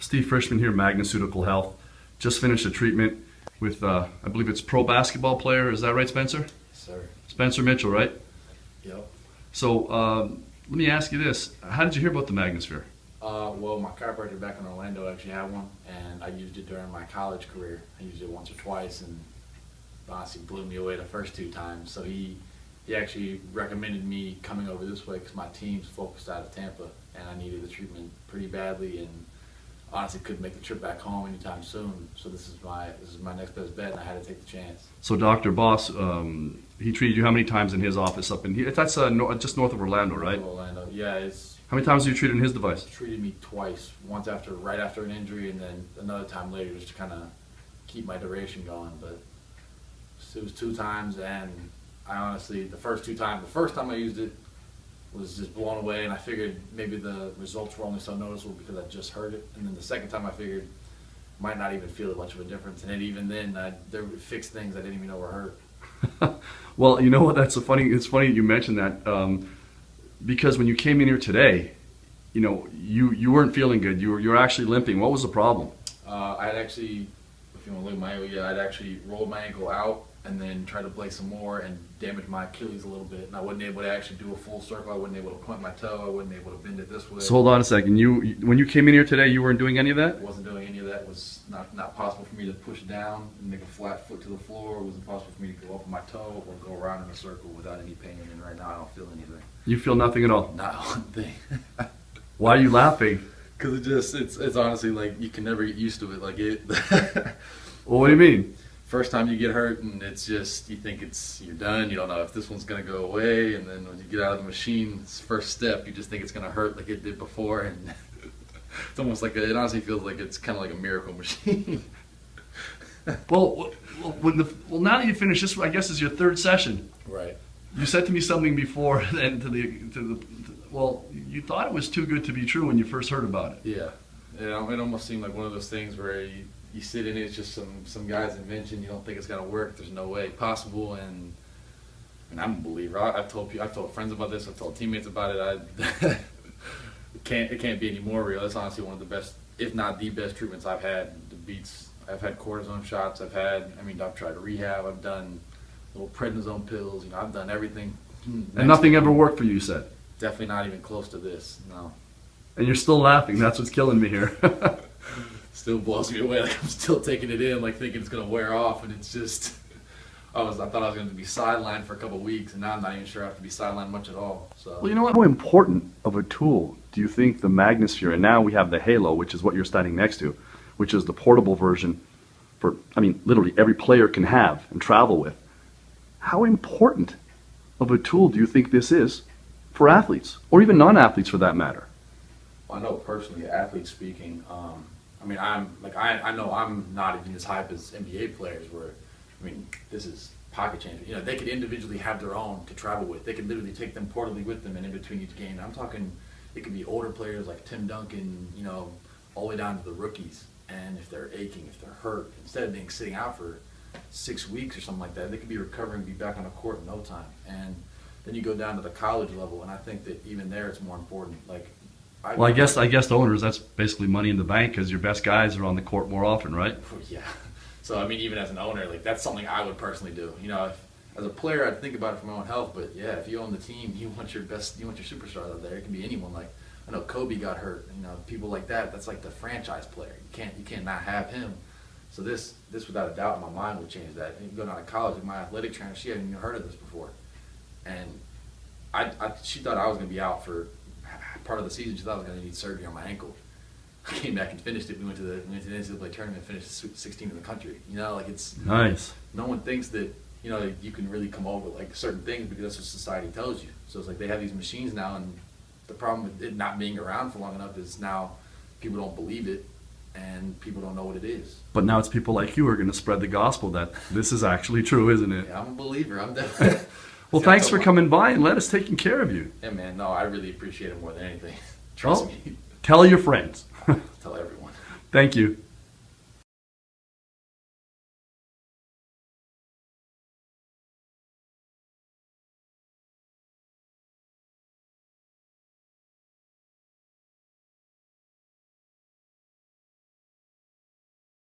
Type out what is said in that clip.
Steve Frischman here, Magneceutical Health. Just finished a treatment with, I believe it's pro basketball player. Is that right, Spencer? Yes, sir. Spencer Mitchell, right? Yep. So let me ask you this. How did you hear about the Magnisphere? Well, my chiropractor back in Orlando actually had one, and I used it during my college career. I used it once or twice, and honestly blew me away the first 2 times. So he actually recommended me coming over this way because my team's focused out of Tampa, and I needed the treatment pretty badly, and honestly couldn't make the trip back home anytime soon. So this is my next best bet, and I had to take the chance. So Dr. Boss, he treated you how many times in his office up in here? That's just north of Orlando, right? Orlando, yeah. It's How many times have you treated in his device? treated me twice. Once right after an injury, and then another time later just to kind of keep my duration going. But it was 2 times, and I honestly, the first time I used it was just blown away, and I figured maybe the results were only so noticeable because I just heard it. And then the second time I figured might not even feel much of a difference, and even then there were fixed things I didn't even know were hurt. Well, you know what? It's funny you mentioned that because when you came in here today, you know, you weren't feeling good. You were actually limping. What was the problem? I had actually, if you want to look at my ankle, I'd actually rolled my ankle out and then tried to play some more and damaged my Achilles a little bit. And I wasn't able to actually do a full circle. I wasn't able to point my toe. I wasn't able to bend it this way. So hold on a second. When you came in here today, you weren't doing any of that? I wasn't doing any of that. It was not possible for me to push down and make a flat foot to the floor. It wasn't possible for me to go up on my toe or go around in a circle without any pain. And right now I don't feel anything. You feel nothing at all? Not one thing. Why are you laughing? Because it's honestly like you can never get used to it. Like it. Well, what do you mean? First time you get hurt, and it's just, you think you're done. You don't know if this one's going to go away, and then when you get out of the machine, it's first step, you just think it's going to hurt like it did before, and it's almost like, it honestly feels like it's kind of like a miracle machine. Well, now that you finished this, I guess is your 3rd session. Right. You said to me something before, and well, you thought it was too good to be true when you first heard about it. Yeah. It almost seemed like one of those things where you sit in it, it's just some guy's invention. You don't think it's gonna work. There's no way possible, and I'm a believer. I've told friends about this. I've told teammates about it. It can't be any more real. It's honestly one of the best, if not the best, treatments I've had. I've had cortisone shots. I've tried rehab. I've done little prednisone pills. I've done everything. And nothing ever worked for you, you said? Definitely not even close to this. No. And you're still laughing. That's what's killing me here. Still blows me away. Like I'm still taking it in, like thinking it's gonna wear off, and it's just. I thought I was going to be sidelined for a couple of weeks, and now I'm not even sure I have to be sidelined much at all. So. Well, you know what? How important of a tool do you think the Magnisphere, and now we have the Halo, which is what you're standing next to, which is the portable version for, literally every player can have and travel with. How important of a tool do you think this is for athletes, or even non-athletes for that matter? Well, I know personally, athletes speaking, I know I'm not even as hype as NBA players where, this is pocket change. They could individually have their own to travel with. They could literally take them portably with them and in between each game. I'm talking, it could be older players like Tim Duncan, all the way down to the rookies. And if they're aching, if they're hurt, instead of being sitting out for 6 weeks or something like that, they could be recovering and be back on the court in no time. And then you go down to the college level, and I think that even there it's more important. I guess the owners, that's basically money in the bank because your best guys are on the court more often, right? Yeah. So even as an owner, that's something I would personally do. As a player, I'd think about it for my own health. But yeah, if you own the team, you want your superstars out there. It can be anyone. Like I know Kobe got hurt. People like that. That's like the franchise player. You can't not have him. So this without a doubt in my mind would change that. And you go down to college, and my athletic trainer, she hadn't even heard of this before, and she thought I was going to be out for part of the season. She thought I was going to need surgery on my ankle. I came back and finished it. We went to the NCAA tournament and finished 16th in the country. It's nice. No one thinks that you can really come over like certain things because that's what society tells you. So it's like they have these machines now, and the problem with it not being around for long enough is now people don't believe it and people don't know what it is. But now it's people like you who are going to spread the gospel that this is actually true, isn't it? Yeah, I'm a believer. I'm definitely. Well, thanks for coming by and let us taking care of you. Yeah, man. No, I really appreciate it more than anything. Trust me. Tell your friends. Tell everyone. Thank you.